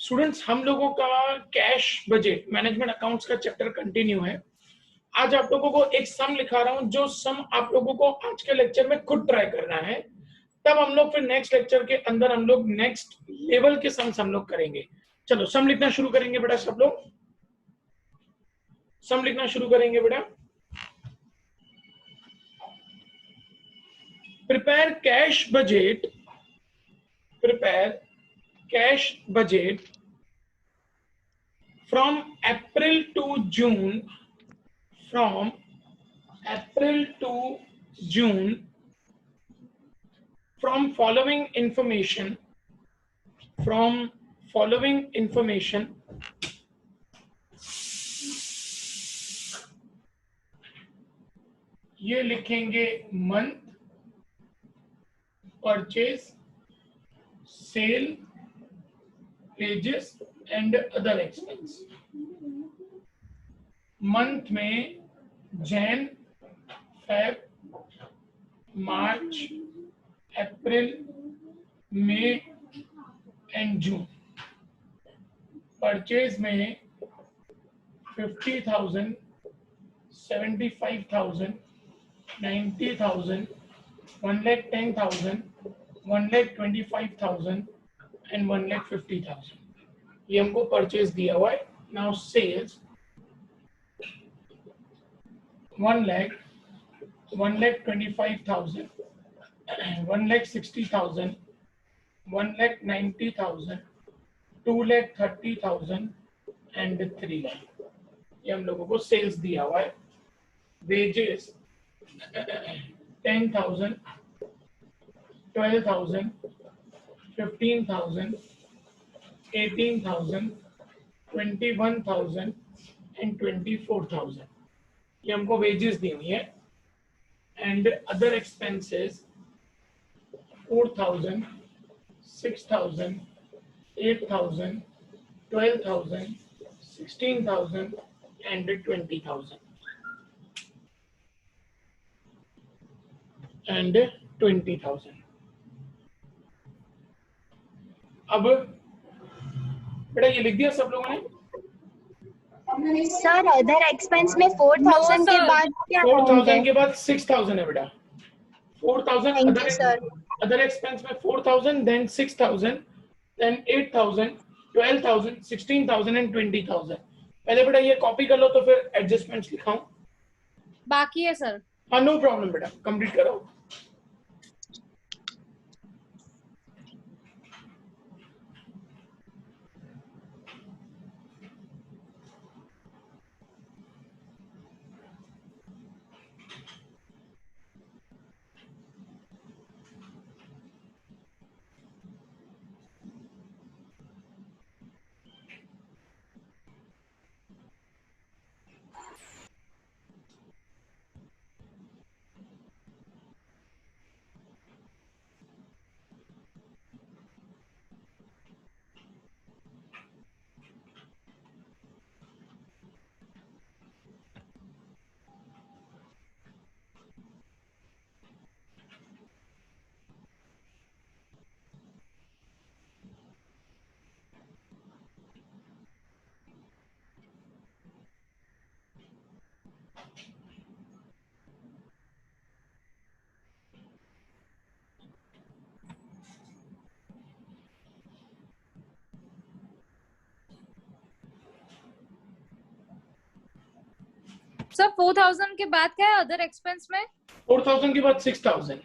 Students, हम लोगों का कैश बजट मैनेजमेंट अकाउंट्स का चैप्टर कंटिन्यू है। आज आप लोगों को एक सम लिखा रहा हूं, जो सम आप लोगों को आज के लेक्चर में खुद ट्राई करना है। तब हम लोग फिर नेक्स्ट लेक्चर के अंदर हम लोग नेक्स्ट लेवल के सम्स हम लोग करेंगे। चलो सम लिखना शुरू करेंगे बेटा, सब लोग सम लिखना शुरू करेंगे बेटा। Prepare cash budget, prepare cash budget from April to June, from April to June, from following information, from following information, ये लिखेंगे month, purchase, sale, wages and other expense। Month में Jan, Feb, March, April, May and June. Purchase में 50,000, 75,000, 90,000, 1,10,000, 1,25,000 and 1,50,000। ये हमको purchase दिया हुआ है। Now sales 1,00,000, 1,25,000, 1,60,000, 1,90,000, 2,30,000 and 3,00,000। ये हम लोगों को सेल्स दिया हुआ है। Wages 10,000, 12,000, 15,000, 18,000, 21,000 and 24,000। ये हमको वेजेस दी हुई है। And other expenses 4,000, 6,000, 8,000, 12,000, 16,000 and 20,000 and 20,000। अब बेटा ये लिख दिया सब लोगों ने? सर अदर एक्सपेंस में 4,000 के बाद क्या 4,000 के बाद 6,000 है बेटा। 4,000 अदर एक्सपेंस में 4,000, देन 6,000, देन 8,000, 12,000, 16,000 एंड 20,000। पहले बेटा ये कॉपी कर लो तो फिर एडजस्टमेंट्स लिखाऊं। बाकी है सर। हाँ नो प्रॉब्लम बेटा, कंप्लीट करो। सर 4,000 के बाद क्या है अदर एक्सपेंस में? 4,000 के बाद 6,000।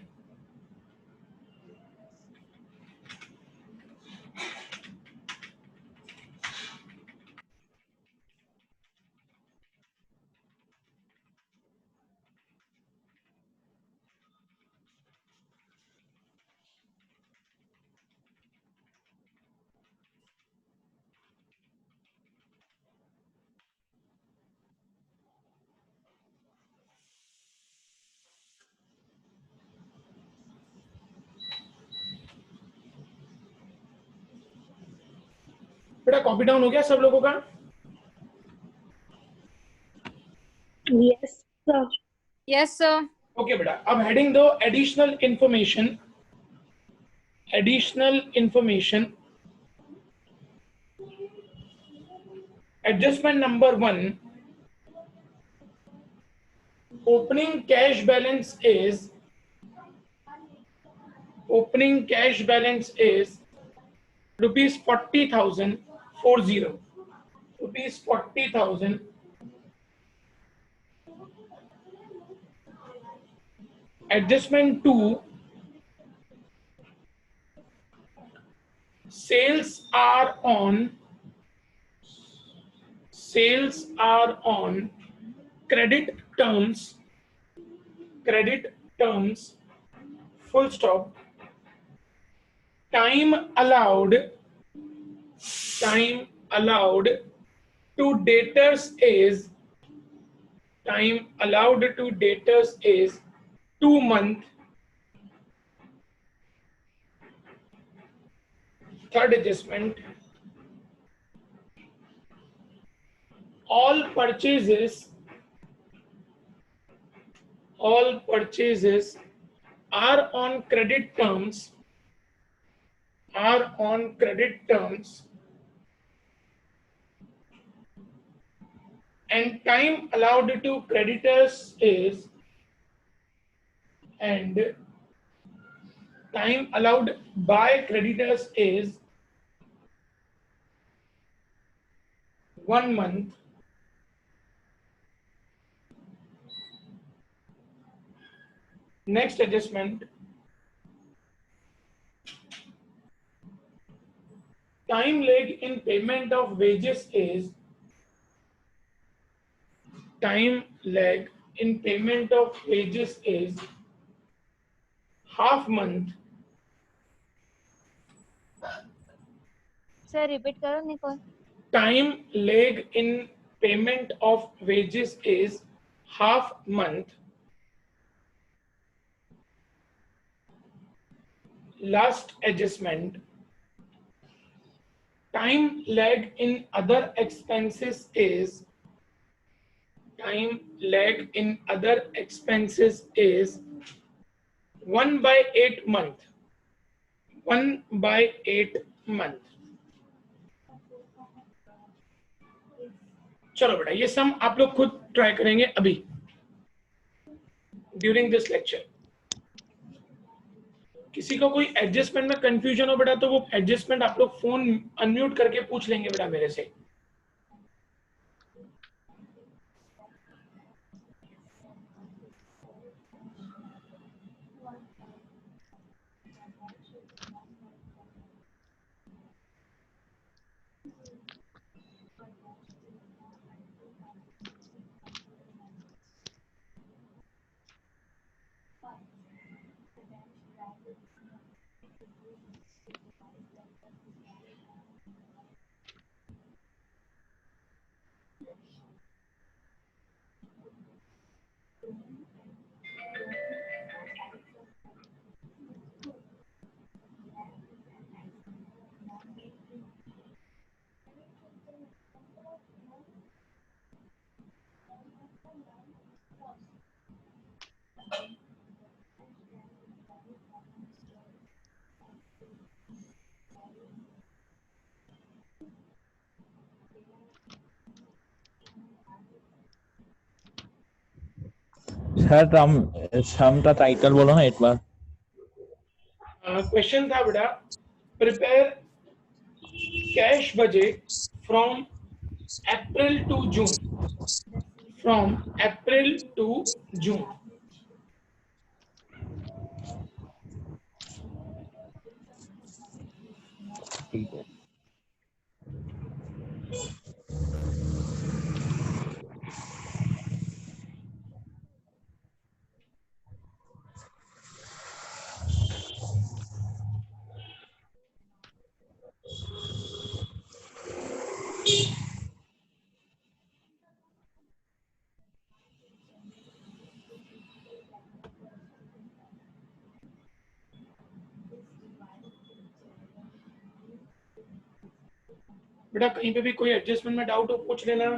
बेटा कॉपी डाउन हो गया सब लोगों का? Yes sir. Yes sir. Okay बेटा, अब हेडिंग दो additional information. Additional information Adjustment number 1, opening cash balance is rupees 40,000, 40, rupees 40,000. Adjustment 2, sales are on credit terms, full stop. Time allowed to debtors is 2 months. Third adjustment, all purchases are on credit terms and time allowed to creditors is and time allowed by creditors is 1 month. Next adjustment, time lag in payment of wages is half month. Sir repeat करो Nicol. Time lag in payment of wages is half month. Last adjustment, time lag in other expenses is 1/8 month. 1/8 month. चलो बेटा, ये सम आप लोग खुद try करेंगे अभी during this lecture. किसी को कोई एडजस्टमेंट में कंफ्यूजन हो बेटा तो वो एडजस्टमेंट आप लोग फोन अनम्यूट करके पूछ लेंगे बेटा मेरे से. सर सम का टाइटल बोलो ना एक बार. क्वेश्चन था बेटा, prepare cash budget from April to June. ठीक है. बेटा कहीं पे भी कोई एडजस्टमेंट में डाउट हो पूछ लेना.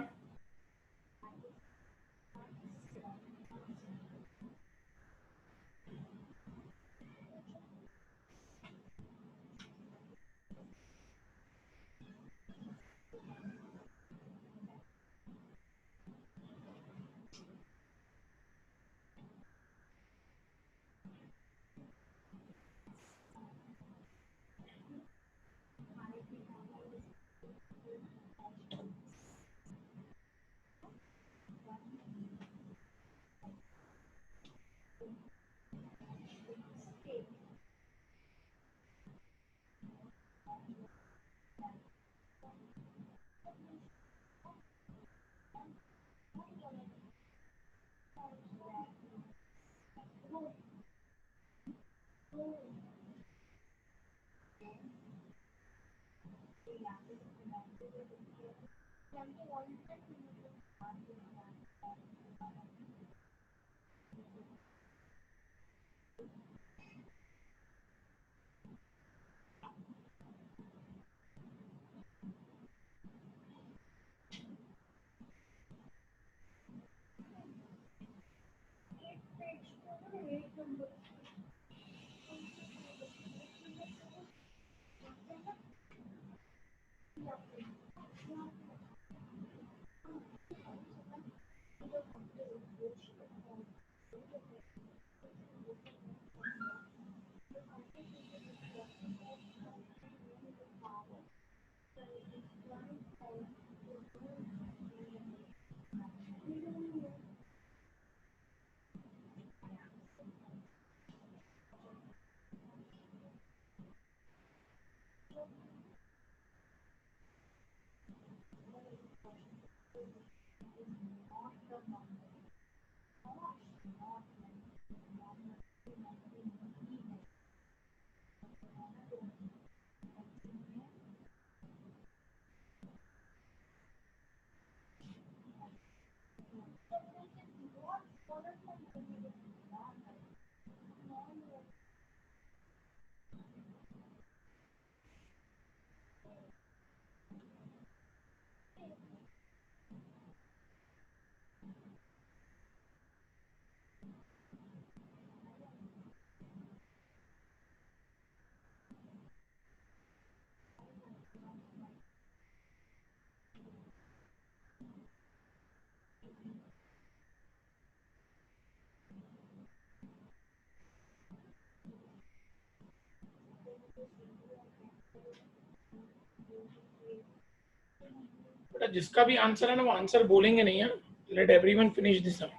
बेटा जिसका भी आंसर है ना वो आंसर बोलेंगे नहीं है. लेट एवरीवन फिनिश दिस सम.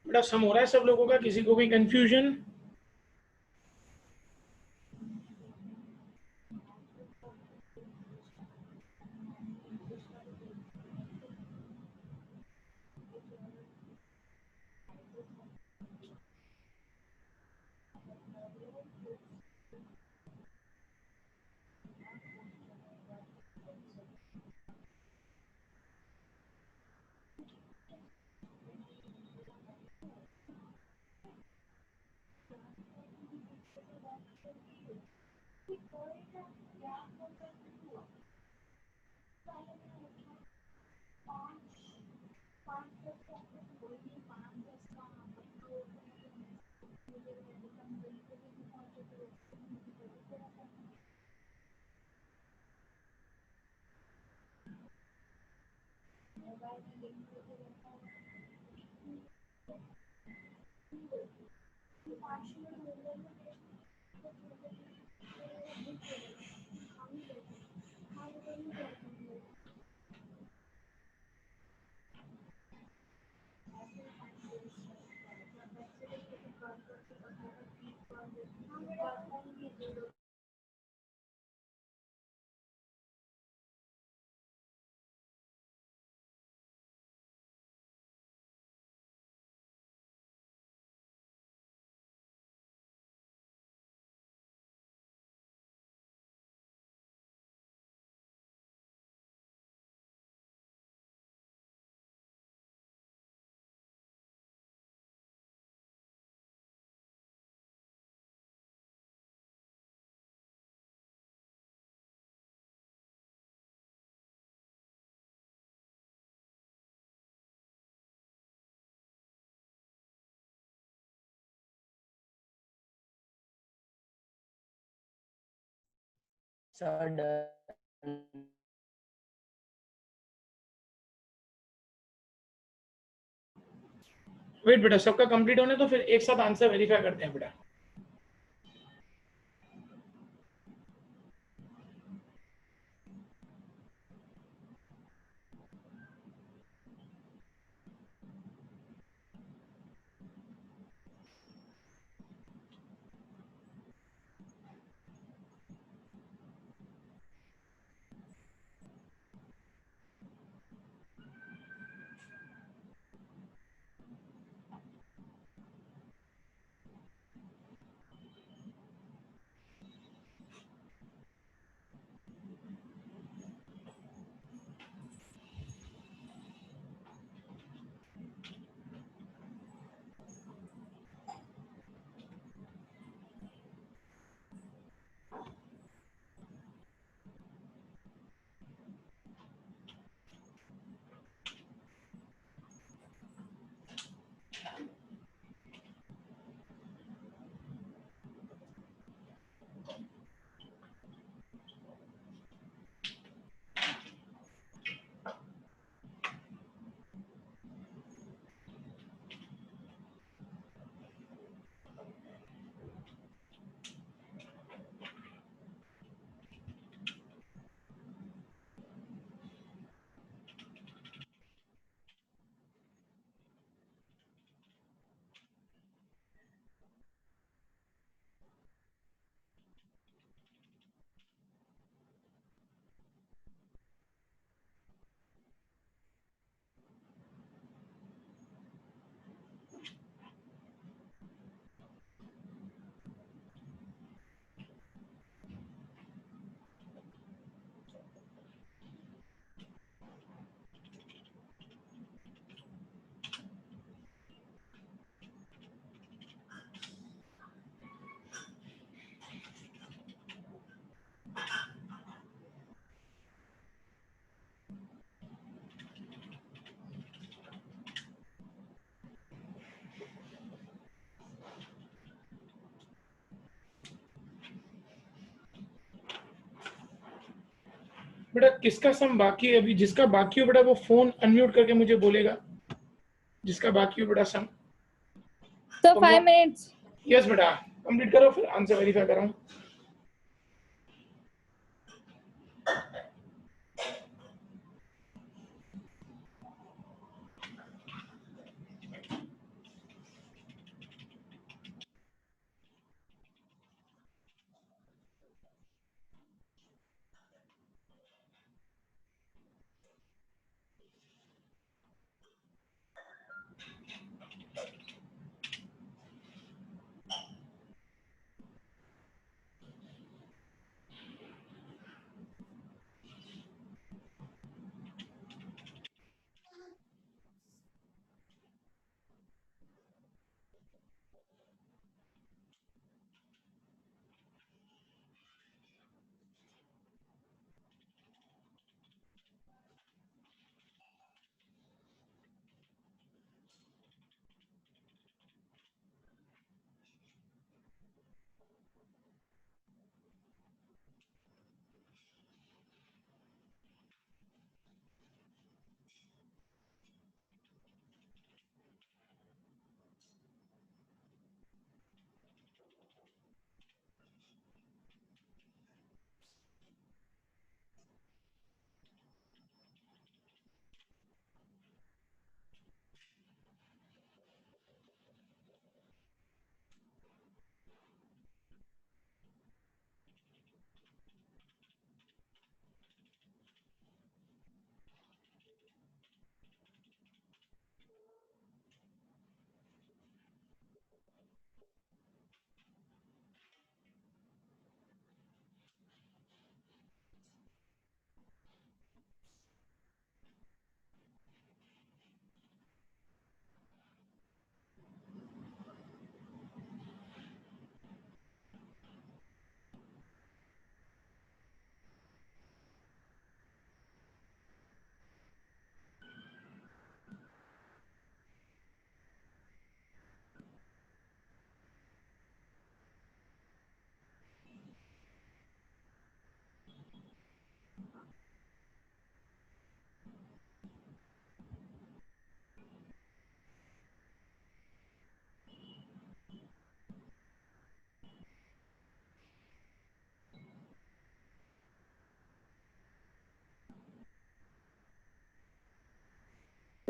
बेटा सम हो रहा है सब लोगों का, किसी को भी कंफ्यूजन? Sir, done. वेट बेटा, सबका कंप्लीट होने तो फिर एक साथ आंसर वेरीफाई करते हैं बेटा। बेटा किसका सम बाकी है अभी? जिसका बाकी हो बेटा वो फोन अनम्यूट करके मुझे बोलेगा, जिसका बाकी हो बेटा सम। Sir 5 minutes. यस बेटा, कंप्लीट करो फिर आंसर वेरीफाई कर रहा हूँ।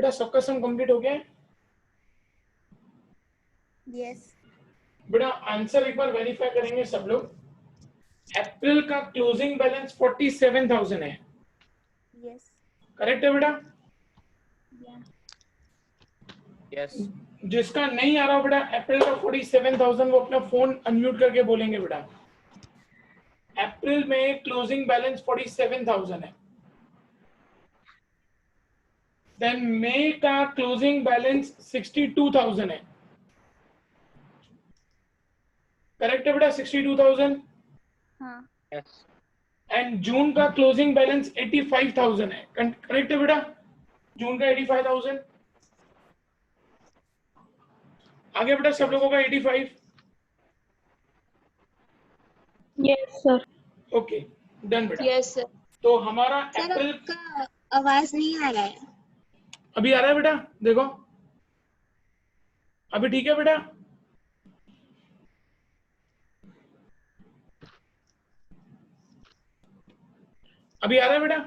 बेटा सबका सम कंप्लीट हो गया है? Yes. बेटा आंसर एक बार वेरीफाई करेंगे सब लोग। अप्रैल का क्लोजिंग बैलेंस 47,000 है, Yes. करेक्ट है बेटा? Yeah. Yes. जिसका नहीं आ रहा बेटा अप्रैल का 47,000 वो अपना फोन अनम्यूट करके बोलेंगे बेटा। अप्रैल में क्लोजिंग बैलेंस 47,000 है। देन मई का क्लोजिंग बैलेंस 62,000 है, करेक्ट है बेटा? 62,000। हाँ. Yes. एंड जून का क्लोजिंग बैलेंस 85,000 है, करेक्ट है बेटा? जून का 85,000। आगे बेटा सब लोगों का 85। Yes, sir. ओके डन बेटा। Yes, sir. तो हमारा सर अप्रैल आपका आवाज नहीं आ रहा है. अभी आ रहा है बेटा? देखो अभी ठीक है बेटा? अभी आ रहा है बेटा?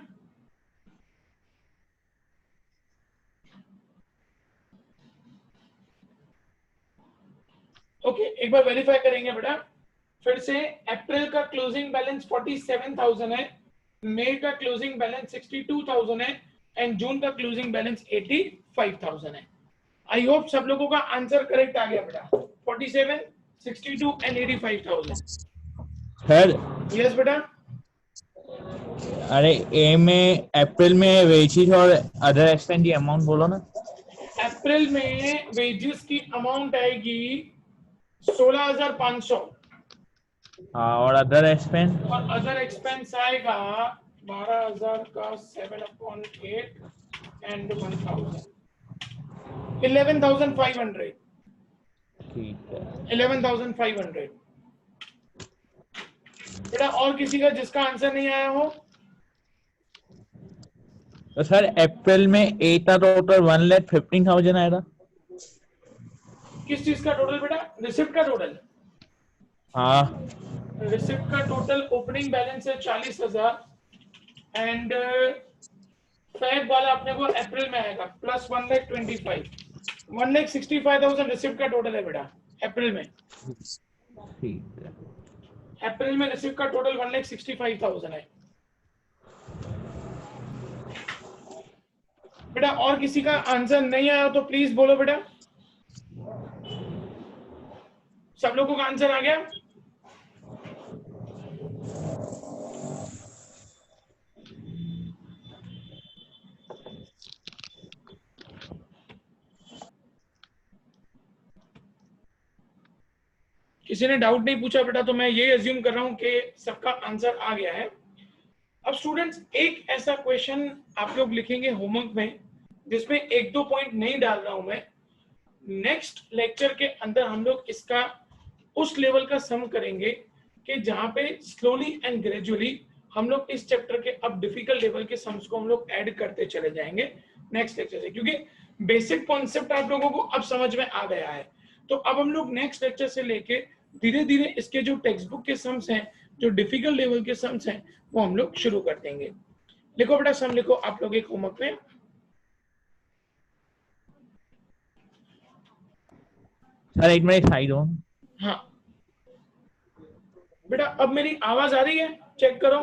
ओके एक बार वेरीफाई करेंगे बेटा फिर से। अप्रैल का क्लोजिंग बैलेंस 47,000 है, मई का क्लोजिंग बैलेंस 62,000 है एंड जून का क्लोजिंग बैलेंस 85,000 है। आई होप सब लोगों का आंसर करेक्ट आ गया बेटा। 47, 62 एंड 85,000। सर यस बेटा? अरे ए में अप्रैल में वेजेस और अदर एक्सपेंस की अमाउंट बोलो ना। अप्रैल में वेजेस की अमाउंट आएगी 16,500 हाँ और अदर एक्सपेंस और अदर एक्सपेंस आएगा 12,000 का 7/8 एंड 1,000 11,500। ठीक है। 11,500 बेटा। और किसी का जिसका आंसर नहीं आया हो? तो सर अप्रैल में ए का टोटल 1,15,000 आएगा। किस चीज का टोटल बेटा? रिसिप्ट का टोटल? हाँ रिसिप्ट का टोटल ओपनिंग बैलेंस है 40,000 एंड फेब वाला अपने को अप्रैल में आएगा प्लस 1,25,000 1,65,000 रिसिप्ट का टोटल है बेटा अप्रैल में। ठीक है। अप्रैल में रिसिप्ट का टोटल 1,65,000 है बेटा। और किसी का आंसर नहीं आया तो प्लीज बोलो बेटा। सब लोगों का आंसर आ गया? किसी ने डाउट नहीं पूछा बेटा तो मैं ये अज्यूम कर रहा हूं कि सबका आंसर आ गया है। अब स्टूडेंट्स एक ऐसा क्वेश्चन आप लोग लिखेंगे होमवर्क में जिसमें एक दो पॉइंट नहीं डाल रहा हूं मैं। नेक्स्ट लेक्चर के अंदर हम लोग इसका उस लेवल का सम करेंगे कि जहां पे स्लोली एंड ग्रेजुअली हम लोग इस चैप्टर के अब डिफिकल्ट लेवल के सम्स को हम लोग ऐड करते चले जाएंगे नेक्स्ट लेक्चर से, क्योंकि बेसिक कॉन्सेप्ट आप लोगों को अब समझ में आ गया है। तो अब हम लोग नेक्स्ट लेक्चर से लेके धीरे धीरे इसके जो टेक्स्ट बुक के सम्स हैं, जो डिफिकल्ट लेवल के सम्स हैं, वो हम लोग शुरू कर देंगे। लिखो बेटा सम लिखो आप लोग एक होमवर्क में। सर एक मिनट साइड हो। हाँ बेटा अब मेरी आवाज आ रही है? चेक करो।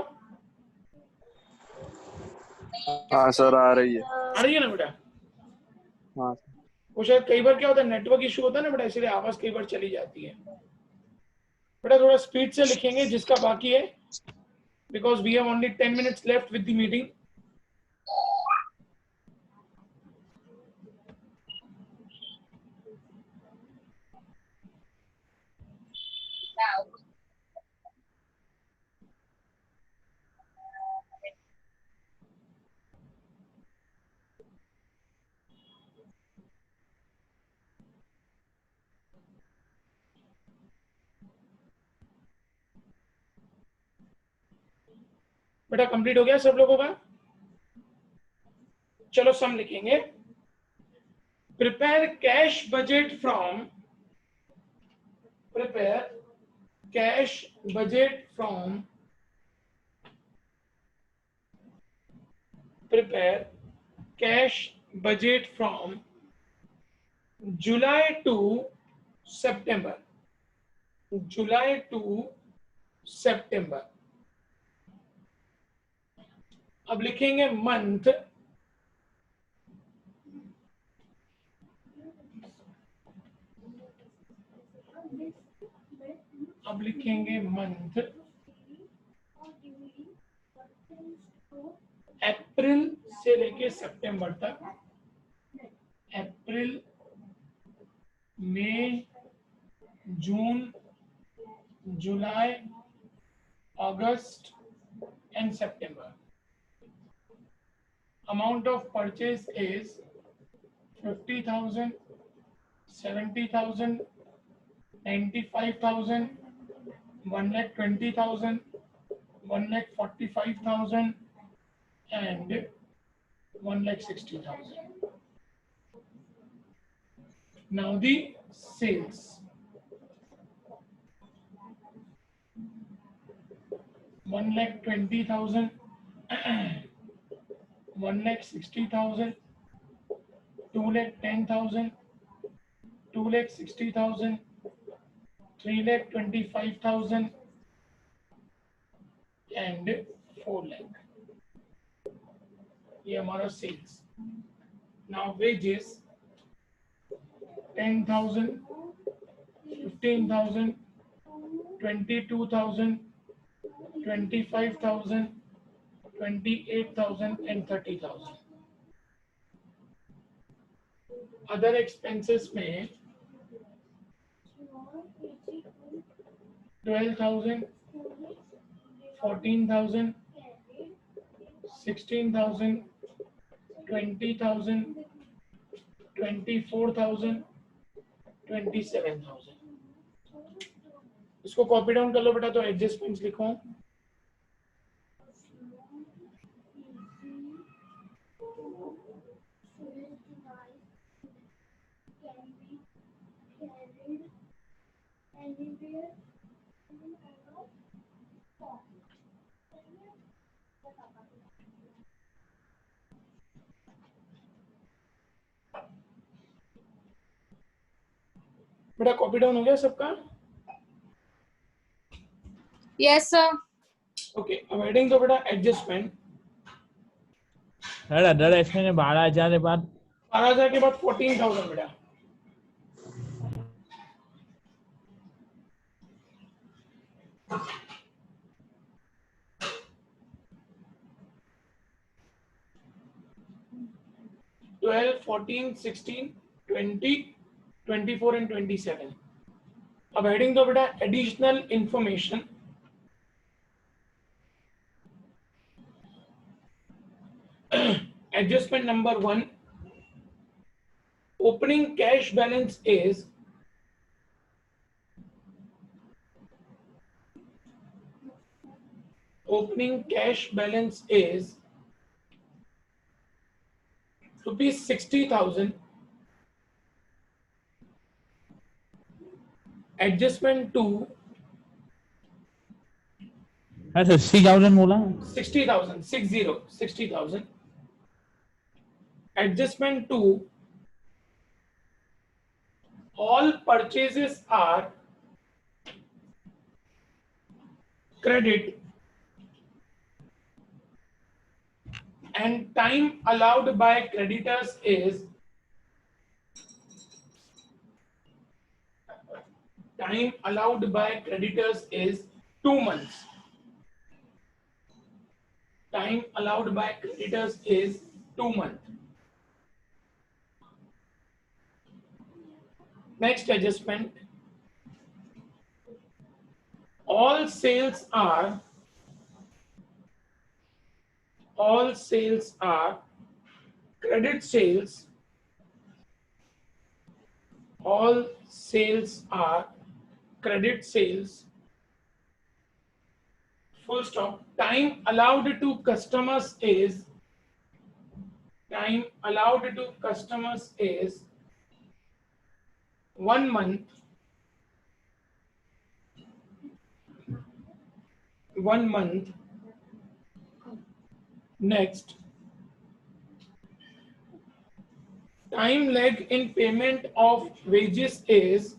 हाँ सर आ रही है। आ रही है ना बेटा? हाँ वो शायद कई बार क्या होता है नेटवर्क इशू होता है ना बेटा, इसलिए आवाज कई बार चली जाती है। बेटा थोड़ा स्पीड से लिखेंगे जिसका बाकी है, because we have only 10 minutes left with the meeting. बेटा कंप्लीट हो गया सब लोगों का? चलो सम लिखेंगे। Prepare cash budget from prepare cash budget from prepare cash budget from July to September. July to September. अब लिखेंगे मंथ, अब लिखेंगे मंथ अप्रैल से लेके सितंबर तक, अप्रैल, मई, जून, जुलाई, अगस्त and September. Amount of purchase is 50,000, 70,000, 95,000, 1,20,000, 1,45,000 and 1,60,000. Now the sales. 1,20,000, 1,60,000, 2,10,000, 2,60,000, 3,25,000 and 4 lakh. ये हमारा sales. Now wages 10,000, 15,000, 22,000, 25,000, 28,000 and 30,000. Other expenses में 12,000, 14,000, 16,000, 20,000, 24,000, 27,000. इसको कॉपी डाउन कर लो बेटा, तो एडजस्टमेंट्स लिखो. बेटा कॉपी डाउन हो गया सबका? Yes sir. ओके, अब हेडिंग तो बेटा एडजस्टमेंट. सर अदर एक्सपेंस में 12,000 के बाद 12,000 के बाद 14,000 बेटा. Twelve, 14, 16, 20, 24 and 27. अब हेडिंग तो बेटा additional information. Adjustment number 1. Opening cash balance is rupees 60,000. Adjustment 2. 60,000 बोला. 60,000, 60,000. Adjustment 2. All purchases are credit and time allowed by creditors is 2 months. Time allowed by creditors is 2 months. Next adjustment. All sales are credit sales. All sales are credit sales. Full stop. Time allowed to customers is 1 month. 1 month. Next, time lag in payment of wages is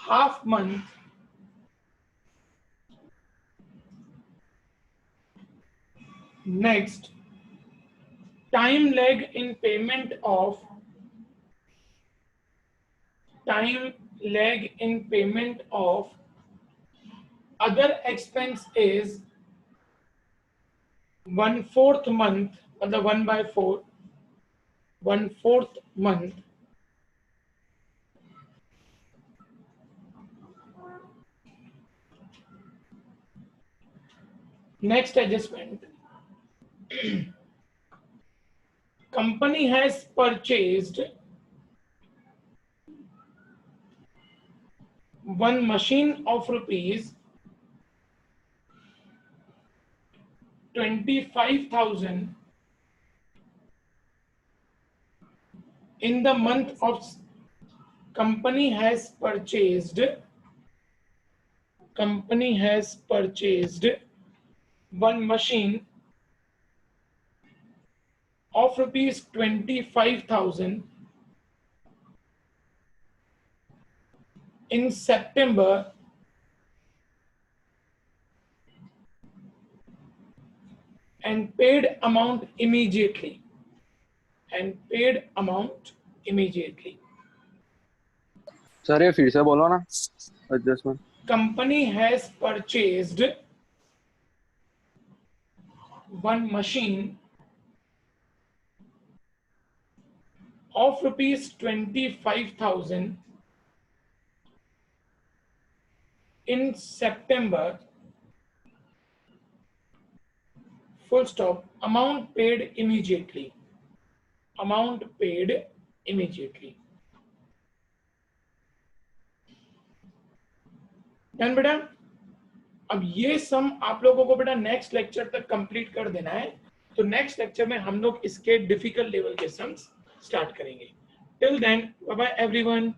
half month next time lag in payment of other expense is 1/4 month, मतलब 1/4 1/4 month next adjustment. Company has purchased one machine of rupees 25,000 in the month of company has purchased one machine of rupees 25,000 in September and paid amount immediately. Sir ये फिर से बोलो ना adjustment. Company has purchased one machine of rupees 25,000 in September, full stop, amount paid immediately. Done बेटा. अब ये सम आप लोगों को बेटा नेक्स्ट लेक्चर तक कंप्लीट कर देना है. तो नेक्स्ट लेक्चर में हम लोग इसके डिफिकल्ट लेवल के सम्स स्टार्ट करेंगे. Till then bye bye everyone.